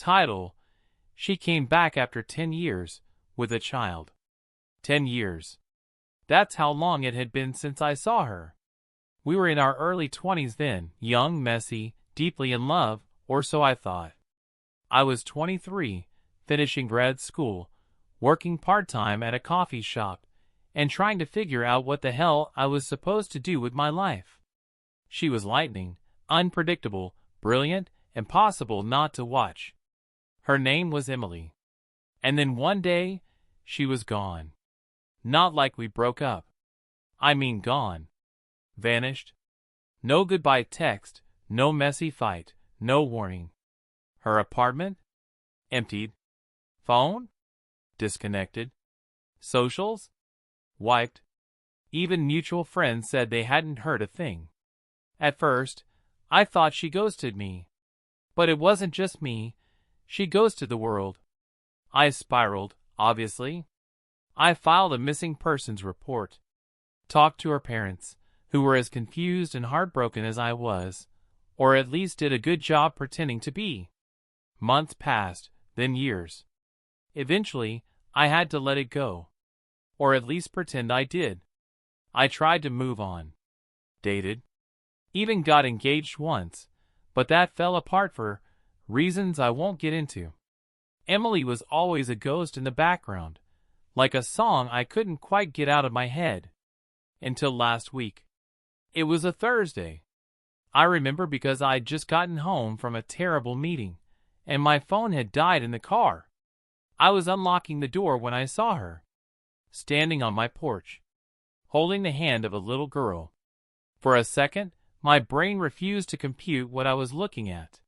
Title: She came back after 10 years, with a child. 10 years. That's how long it had been since I saw her. We were in our early 20s then, young, messy, deeply in love, or so I thought. I was 23, finishing grad school, working part-time at a coffee shop, and trying to figure out what the hell I was supposed to do with my life. She was lightning, unpredictable, brilliant, impossible not to watch. Her name was Emily. And then one day, she was gone. Not like we broke up. I mean gone. Vanished. No goodbye text, no messy fight, no warning. Her apartment? Emptied. Phone? Disconnected. Socials? Wiped. Even mutual friends said they hadn't heard a thing. At first, I thought she ghosted me. But it wasn't just me. She ghosted the world. I spiraled, obviously. I filed a missing persons report. Talked to her parents, who were as confused and heartbroken as I was, or at least did a good job pretending to be. Months passed, then years. Eventually, I had to let it go. Or at least pretend I did. I tried to move on. Dated. Even got engaged once, but that fell apart for reasons I won't get into. Emily was always a ghost in the background, like a song I couldn't quite get out of my head. Until last week. It was a Thursday. I remember because I'd just gotten home from a terrible meeting, and my phone had died in the car. I was unlocking the door when I saw her, standing on my porch, holding the hand of a little girl. For a second, my brain refused to compute what I was looking at.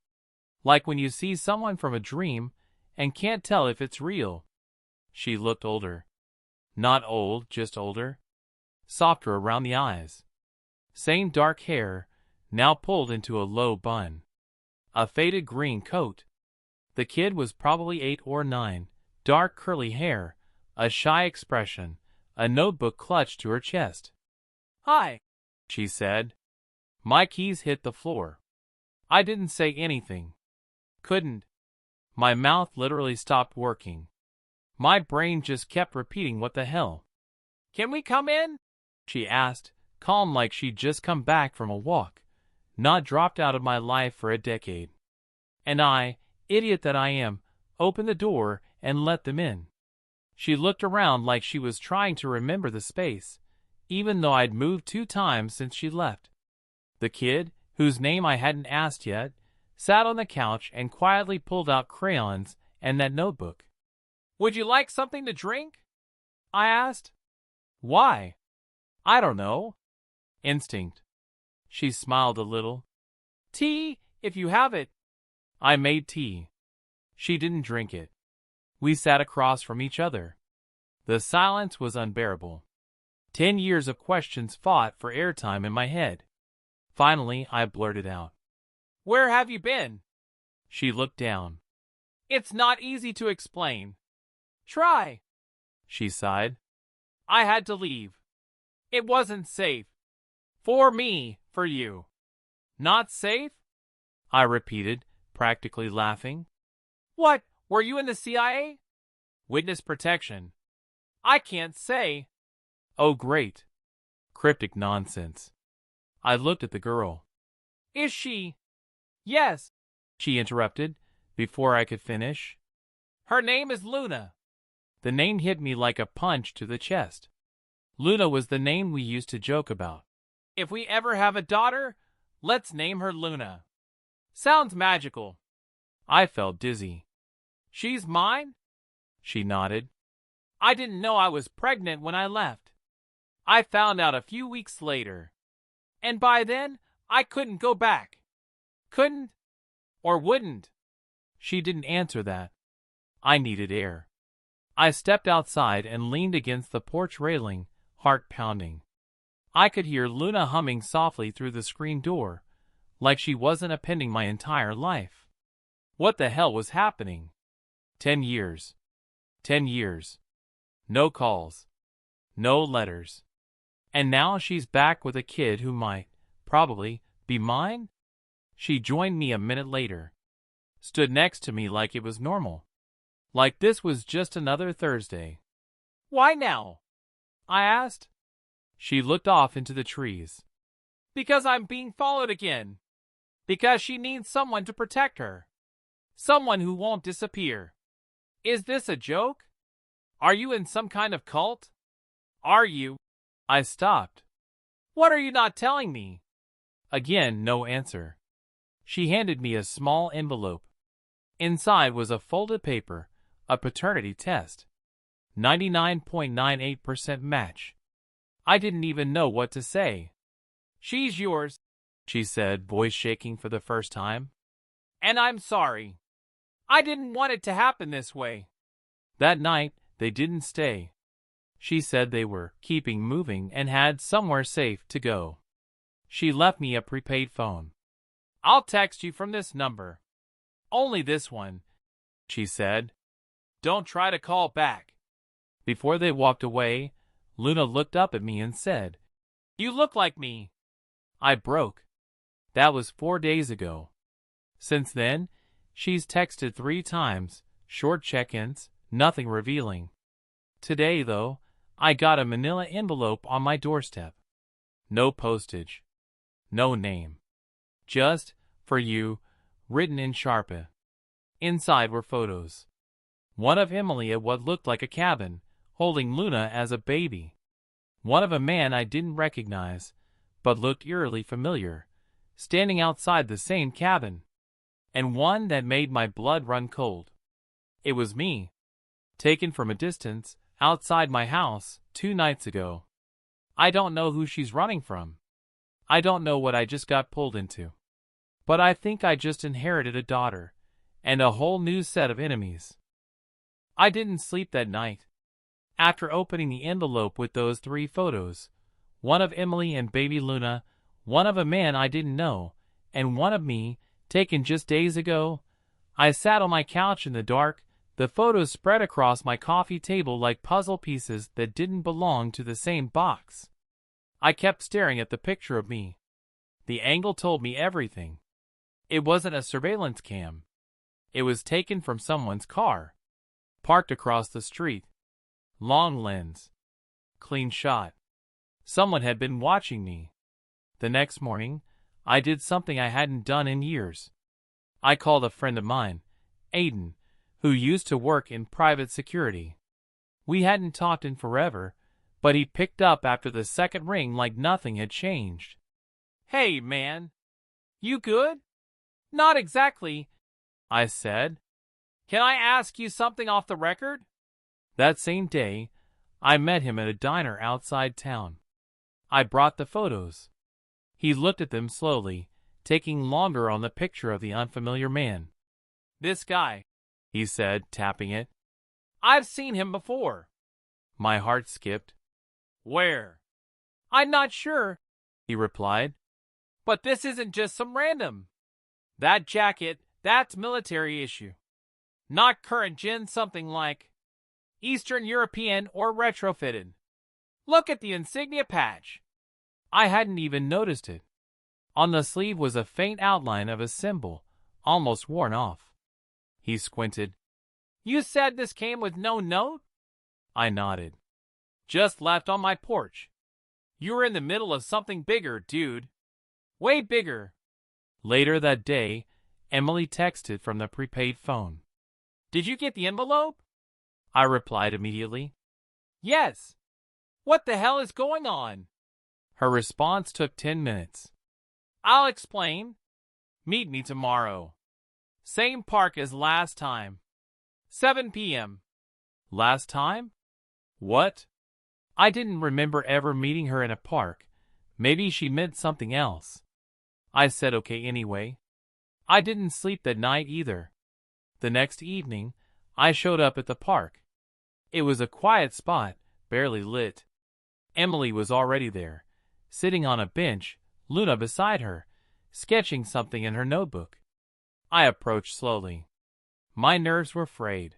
Like when you see someone from a dream and can't tell if it's real. She looked older. Not old, just older. Softer around the eyes. Same dark hair, now pulled into a low bun. A faded green coat. The kid was probably 8 or 9, dark curly hair, a shy expression, a notebook clutched to her chest. "Hi," she said. My keys hit the floor. I didn't say anything. Couldn't. My mouth literally stopped working. My brain just kept repeating what the hell. "Can we come in?" she asked, calm like she'd just come back from a walk, not dropped out of my life for a decade. And I, idiot that I am, opened the door and let them in. She looked around like she was trying to remember the space, even though I'd moved 2 times since she left. The kid, whose name I hadn't asked yet, sat on the couch and quietly pulled out crayons and that notebook. "Would you like something to drink?" I asked. "Why?" "I don't know." Instinct. She smiled a little. "Tea, if you have it." I made tea. She didn't drink it. We sat across from each other. The silence was unbearable. 10 years of questions fought for airtime in my head. Finally, I blurted out, "Where have you been?" She looked down. "It's not easy to explain." "Try." She sighed. "I had to leave. It wasn't safe. For me, for you." "Not safe?" I repeated, practically laughing. "What, were you in the CIA?" "Witness protection." "I can't say." "Oh, great." Cryptic nonsense. I looked at the girl. "Is she?" "Yes," she interrupted, before I could finish. "Her name is Luna." The name hit me like a punch to the chest. Luna was the name we used to joke about. "If we ever have a daughter, let's name her Luna." Sounds magical. I felt dizzy. "She's mine?" She nodded. "I didn't know I was pregnant when I left. I found out a few weeks later. And by then, I couldn't go back. Couldn't or wouldn't." She didn't answer that. I needed air. I stepped outside and leaned against the porch railing, heart pounding. I could hear Luna humming softly through the screen door, like she wasn't appending my entire life. What the hell was happening? 10 years. 10 years. No calls. No letters. And now she's back with a kid who might, probably, be mine? She joined me a minute later. stood next to me like it was normal. Like this was just another Thursday. "Why now?" I asked. She looked off into the trees. "Because I'm being followed again. Because she needs someone to protect her. Someone who won't disappear. Is this a joke? Are you in some kind of cult? Are you?" I stopped. "What are you not telling me?" Again, no answer. She handed me a small envelope. Inside was a folded paper, a paternity test. 99.98% match. I didn't even know what to say. "She's yours," she said, voice shaking for the first time. "And I'm sorry. I didn't want it to happen this way." That night, they didn't stay. She said they were keeping moving and had somewhere safe to go. She left me a prepaid phone. "I'll text you from this number. Only this one," she said. "Don't try to call back." Before they walked away, Luna looked up at me and said, "You look like me." I broke. That was 4 days ago. Since then, she's texted 3 times, short check-ins, nothing revealing. Today, though, I got a manila envelope on my doorstep. No postage. No name. Just, "For you," written in Sharpie. Inside were photos. One of Emily at what looked like a cabin, holding Luna as a baby. One of a man I didn't recognize, but looked eerily familiar, standing outside the same cabin. And one that made my blood run cold. It was me, taken from a distance, outside my house, 2 nights ago. I don't know who she's running from. I don't know what I just got pulled into. But I think I just inherited a daughter, and a whole new set of enemies. I didn't sleep that night. After opening the envelope with those 3 photos, one of Emily and baby Luna, one of a man I didn't know, and one of me, taken just days ago, I sat on my couch in the dark, the photos spread across my coffee table like puzzle pieces that didn't belong to the same box. I kept staring at the picture of me. The angle told me everything. It wasn't a surveillance cam. It was taken from someone's car, parked across the street. Long lens. Clean shot. Someone had been watching me. The next morning, I did something I hadn't done in years. I called a friend of mine, Aiden, who used to work in private security. We hadn't talked in forever, but he picked up after the second ring like nothing had changed. "Hey, man. You good?" "Not exactly," I said. "Can I ask you something off the record?" That same day, I met him at a diner outside town. I brought the photos. He looked at them slowly, taking longer on the picture of the unfamiliar man. "This guy," he said, tapping it. "I've seen him before." My heart skipped. "Where?" "I'm not sure," he replied. "But this isn't just some random. That jacket, that's military issue. Not current gen, something like Eastern European or retrofitted. Look at the insignia patch." I hadn't even noticed it. On the sleeve was a faint outline of a symbol, almost worn off. He squinted. "You said this came with no note?" I nodded. "Just left on my porch. You were in the middle of something bigger, dude. Way bigger." Later that day, Emily texted from the prepaid phone. "Did you get the envelope?" I replied immediately. "Yes. What the hell is going on?" Her response took 10 minutes. "I'll explain. Meet me tomorrow. Same park as last time. 7 p.m. Last time? What? I didn't remember ever meeting her in a park. Maybe she meant something else. I said okay anyway. I didn't sleep that night either. The next evening, I showed up at the park. It was a quiet spot, barely lit. Emily was already there, sitting on a bench, Luna beside her, sketching something in her notebook. I approached slowly. My nerves were frayed.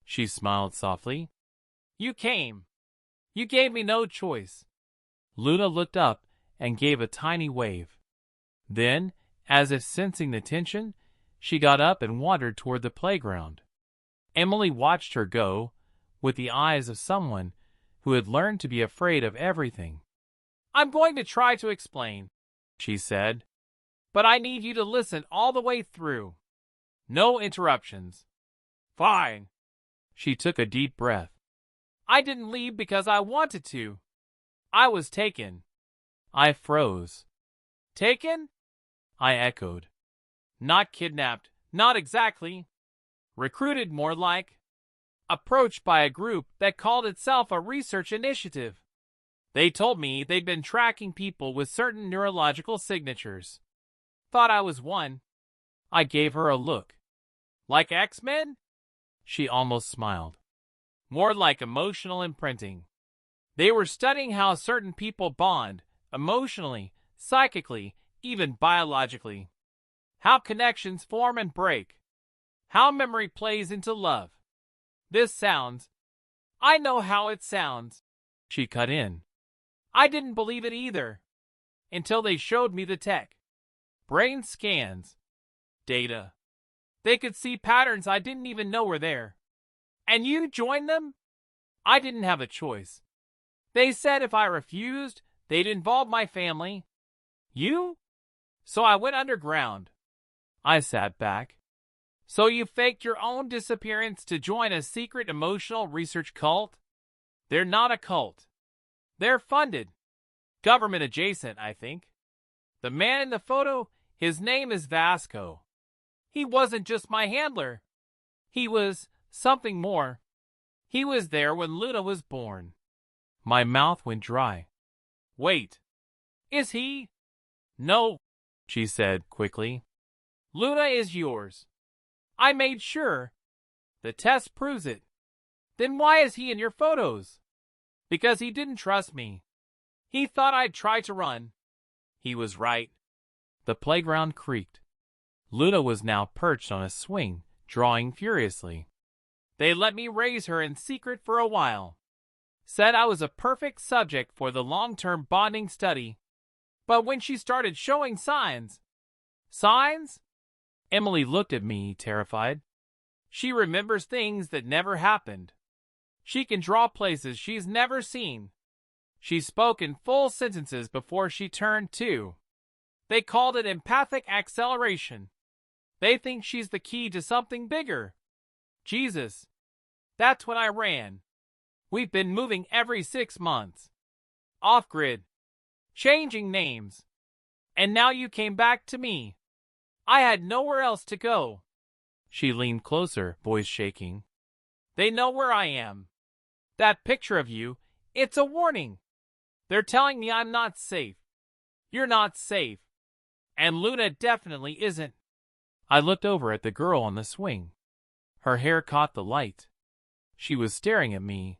She smiled softly. "You came. You gave me no choice." Luna looked up and gave a tiny wave. Then, as if sensing the tension, She got up and wandered toward the playground. Emily watched her go, with the eyes of someone who had learned to be afraid of everything. "I'm going to try to explain," she said, "but I need you to listen all the way through. No interruptions." "Fine." She took a deep breath. "I didn't leave because I wanted to. I was taken." I froze. "Taken?" I echoed. "Not kidnapped, not exactly. Recruited, more like. Approached by a group that called itself a research initiative. They told me they'd been tracking people with certain neurological signatures. Thought I was one." I gave her a look. "Like X-Men?" She almost smiled. "More like emotional imprinting. They were studying how certain people bond, emotionally, psychically, even biologically. How connections form and break. How memory plays into love. This sounds... I know how it sounds," she cut in. "I didn't believe it either. Until they showed me the tech. Brain scans. Data. They could see patterns I didn't even know were there. And you joined them? I didn't have a choice. They said if I refused, they'd involve my family. You? So I went underground." I sat back. "So you faked your own disappearance to join a secret emotional research cult?" "They're not a cult. They're funded. Government adjacent, I think. The man in the photo, his name is Vasco. He wasn't just my handler. He was something more. He was there when Luna was born." My mouth went dry. "Wait. Is he?" "No," she said quickly. "Luna is yours. I made sure. The test proves it. Then why is he in your photos?" "Because he didn't trust me. He thought I'd try to run." He was right. The playground creaked. Luna was now perched on a swing, drawing furiously. "They let me raise her in secret for a while. Said I was a perfect subject for the long-term bonding study. But when she started showing signs..." "Signs?" Emily looked at me, terrified. "She remembers things that never happened. She can draw places she's never seen. She spoke in full sentences before she turned 2. They called it empathic acceleration. They think she's the key to something bigger. Jesus. That's when I ran. We've been moving every 6 months. Off-grid. Changing names. And now you came back to me. I had nowhere else to go." She leaned closer, voice shaking. "They know where I am. That picture of you, it's a warning. They're telling me I'm not safe. You're not safe. And Luna definitely isn't." I looked over at the girl on the swing. Her hair caught the light. She was staring at me.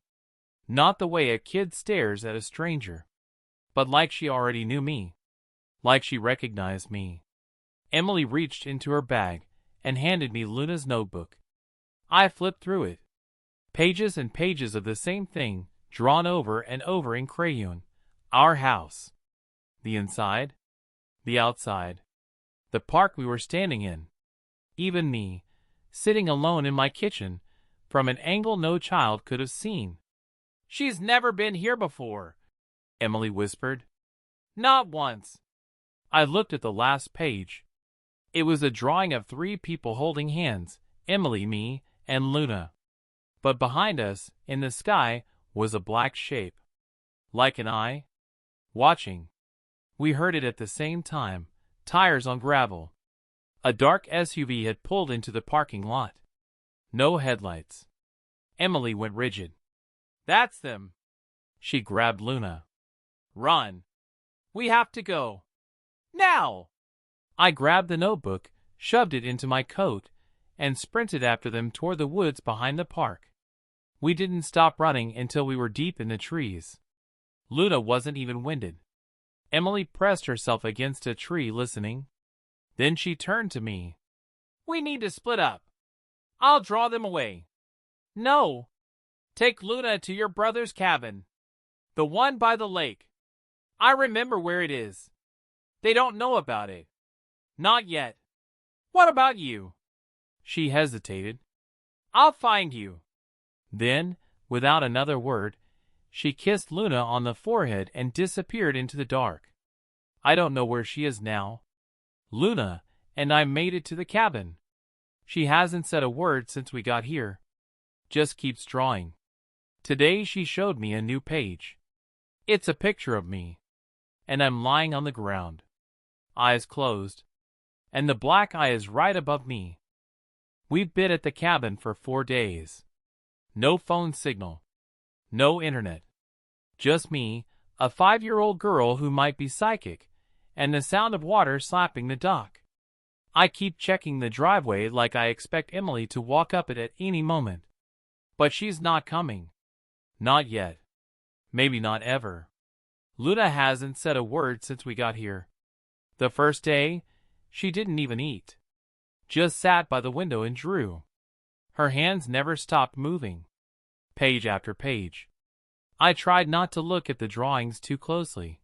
Not the way a kid stares at a stranger, but like she already knew me. Like she recognized me. Emily reached into her bag and handed me Luna's notebook. I flipped through it. Pages and pages of the same thing, drawn over and over in crayon. Our house. The inside. The outside. The park we were standing in. Even me, sitting alone in my kitchen, from an angle no child could have seen. "She's never been here before," Emily whispered. "Not once." I looked at the last page. It was a drawing of 3 people holding hands, Emily, me, and Luna. But behind us, in the sky, was a black shape. Like an eye. Watching. We heard it at the same time, tires on gravel. A dark SUV had pulled into the parking lot. No headlights. Emily went rigid. "That's them." She grabbed Luna. "Run. We have to go. Now!" I grabbed the notebook, shoved it into my coat, and sprinted after them toward the woods behind the park. We didn't stop running until we were deep in the trees. Luna wasn't even winded. Emily pressed herself against a tree listening. Then she turned to me. "We need to split up. I'll draw them away." "No. Take Luna to your brother's cabin. The one by the lake. I remember where it is. They don't know about it. Not yet." What about you? She hesitated. I'll find you. Then, without another word, she kissed Luna on the forehead and disappeared into the dark. I don't know where she is now. Luna and I made it to the cabin. She hasn't said a word since we got here. Just keeps drawing. Today she showed me a new page. It's a picture of me. And I'm lying on the ground. Eyes closed. And the black eye is right above me. We've been at the cabin for 4 days. No phone signal. No internet. Just me, a 5-year-old girl who might be psychic, and the sound of water slapping the dock. I keep checking the driveway like I expect Emily to walk up it at any moment. But she's not coming. Not yet. Maybe not ever. Luna hasn't said a word since we got here. The first day, she didn't even eat. Just sat by the window and drew. Her hands never stopped moving. Page after page. I tried not to look at the drawings too closely,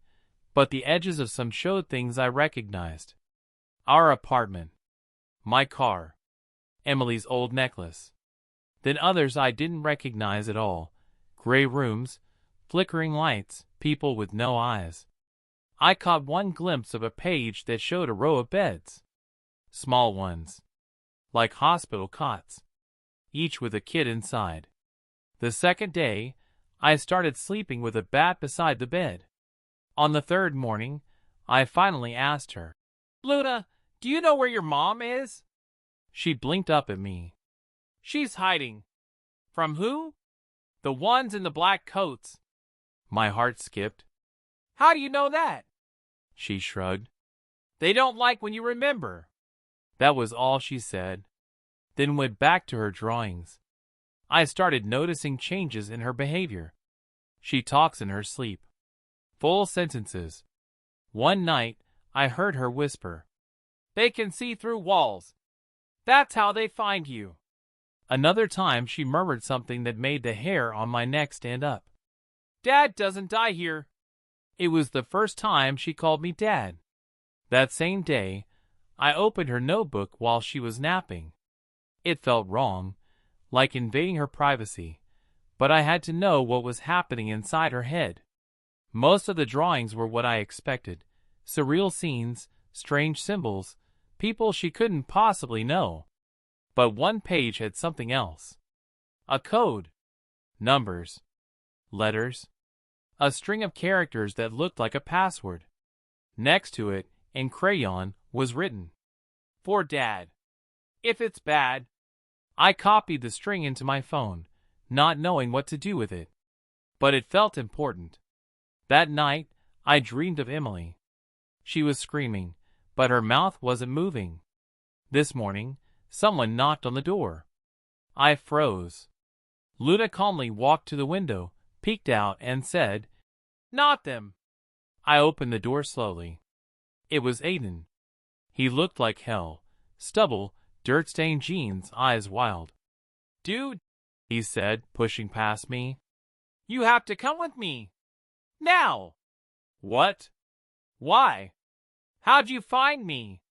but the edges of some showed things I recognized. Our apartment. My car. Emily's old necklace. Then others I didn't recognize at all. Gray rooms, flickering lights, people with no eyes. I caught one glimpse of a page that showed a row of beds. Small ones. Like hospital cots. Each with a kid inside. The second day, I started sleeping with a bat beside the bed. On the third morning, I finally asked her, Luna, do you know where your mom is? She blinked up at me. She's hiding. From who? The ones in the black coats. My heart skipped. How do you know that? She shrugged. They don't like when you remember. That was all she said. Then went back to her drawings. I started noticing changes in her behavior. She talks in her sleep. Full sentences. One night, I heard her whisper, They can see through walls. That's how they find you. Another time she murmured something that made the hair on my neck stand up. Dad doesn't die here. It was the first time she called me Dad. That same day, I opened her notebook while she was napping. It felt wrong, like invading her privacy, but I had to know what was happening inside her head. Most of the drawings were what I expected. Surreal scenes, strange symbols, people she couldn't possibly know. But one page had something else. A code. Numbers. Letters. A string of characters that looked like a password. Next to it, in crayon, was written, For Dad. If it's bad. I copied the string into my phone, not knowing what to do with it. But it felt important. That night, I dreamed of Emily. She was screaming, but her mouth wasn't moving. This morning, someone knocked on the door. I froze. Luna calmly walked to the window, peeked out, and said, Not them. I opened the door slowly. It was Aiden. He looked like hell. Stubble, dirt-stained jeans, eyes wild. Dude, he said, pushing past me. You have to come with me. Now. What? Why? How'd you find me?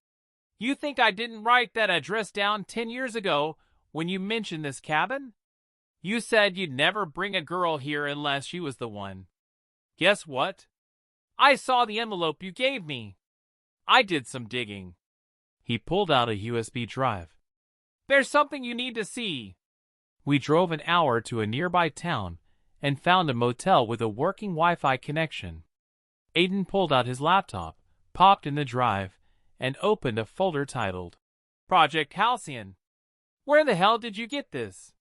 You think I didn't write that address down 10 years ago when you mentioned this cabin? You said you'd never bring a girl here unless she was the one. Guess what? I saw the envelope you gave me. I did some digging. He pulled out a USB drive. There's something you need to see. We drove an hour to a nearby town and found a motel with a working Wi-Fi connection. Aiden pulled out his laptop, popped in the drive, and opened a folder titled Project Halcyon. Where the hell did you get this?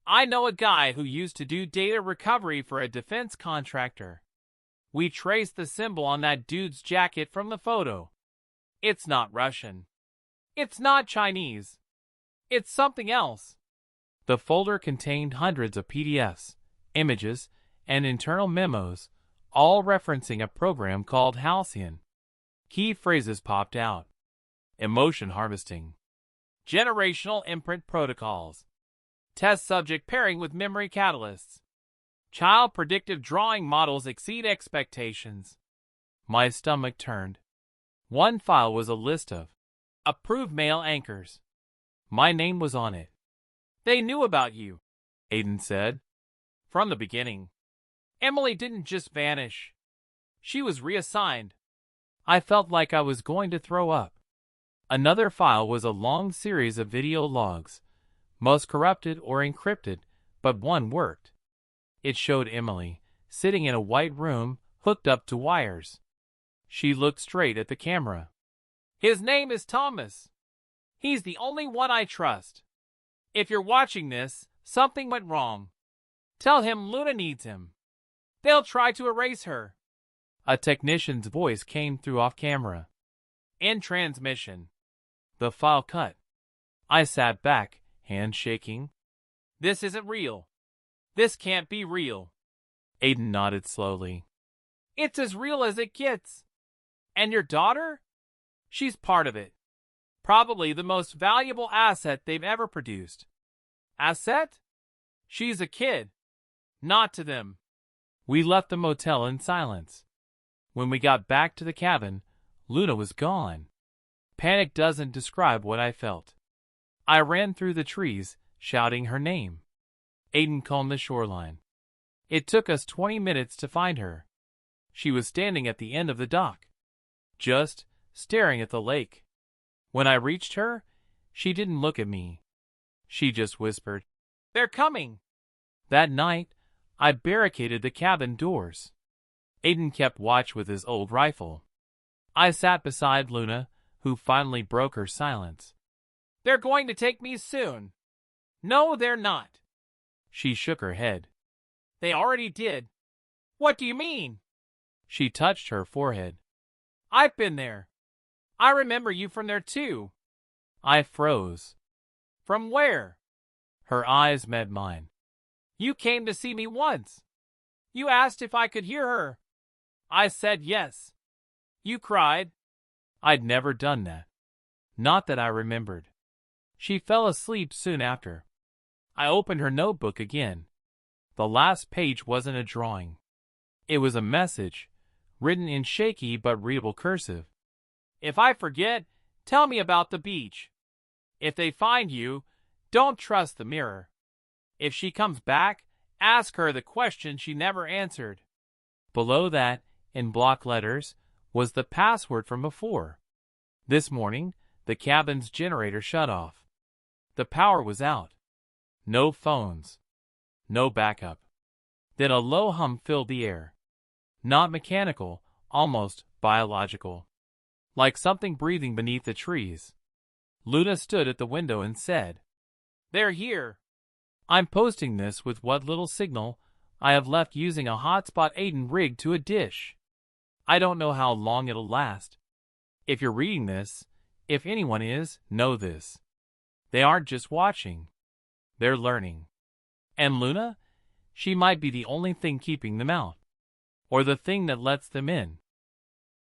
I know a guy who used to do data recovery for a defense contractor. We traced the symbol on that dude's jacket from the photo. It's not Russian. It's not Chinese. It's something else. The folder contained hundreds of PDFs, images, and internal memos, all referencing a program called Halcyon. Key phrases popped out. Emotion harvesting. Generational imprint protocols. Test subject pairing with memory catalysts. Child predictive drawing models exceed expectations. My stomach turned. One file was a list of Approved male anchors. My name was on it. They knew about you, Aiden said. From the beginning. Emily didn't just vanish. She was reassigned. I felt like I was going to throw up. Another file was a long series of video logs, most corrupted or encrypted, but one worked. It showed Emily, sitting in a white room, hooked up to wires. She looked straight at the camera. His name is Thomas. He's the only one I trust. If you're watching this, something went wrong. Tell him Luna needs him. They'll try to erase her. A technician's voice came through off camera. In transmission. The file cut. I sat back, hands shaking. This isn't real. This can't be real. Aiden nodded slowly. It's as real as it gets. And your daughter? She's part of it. Probably the most valuable asset they've ever produced. Asset? She's a kid. Not to them. We left the motel in silence. When we got back to the cabin, Luna was gone. Panic doesn't describe what I felt. I ran through the trees, shouting her name. Aiden combed the shoreline. It took us 20 minutes to find her. She was standing at the end of the dock, just staring at the lake. When I reached her, she didn't look at me. She just whispered, "They're coming." That night, I barricaded the cabin doors. Aiden kept watch with his old rifle. I sat beside Luna, who finally broke her silence. "They're going to take me soon." "No, they're not." She shook her head. "They already did." "What do you mean?" She touched her forehead. "I've been there. I remember you from there too." I froze. "From where?" Her eyes met mine. "You came to see me once. You asked if I could hear her. I said yes. You cried." I'd never done that. Not that I remembered. She fell asleep soon after. I opened her notebook again. The last page wasn't a drawing. It was a message, written in shaky but readable cursive. "If I forget, tell me about the beach. If they find you, don't trust the mirror. If she comes back, ask her the question she never answered." Below that, in block letters, was the password from before. This morning, the cabin's generator shut off. The power was out. No phones. No backup. Then a low hum filled the air. Not mechanical, almost biological. Like something breathing beneath the trees. Luna stood at the window and said, "They're here." I'm posting this with what little signal I have left using a hotspot Aiden rigged to a dish. I don't know how long it'll last. If you're reading this, if anyone is, know this. They aren't just watching. They're learning. And Luna? She might be the only thing keeping them out. Or the thing that lets them in.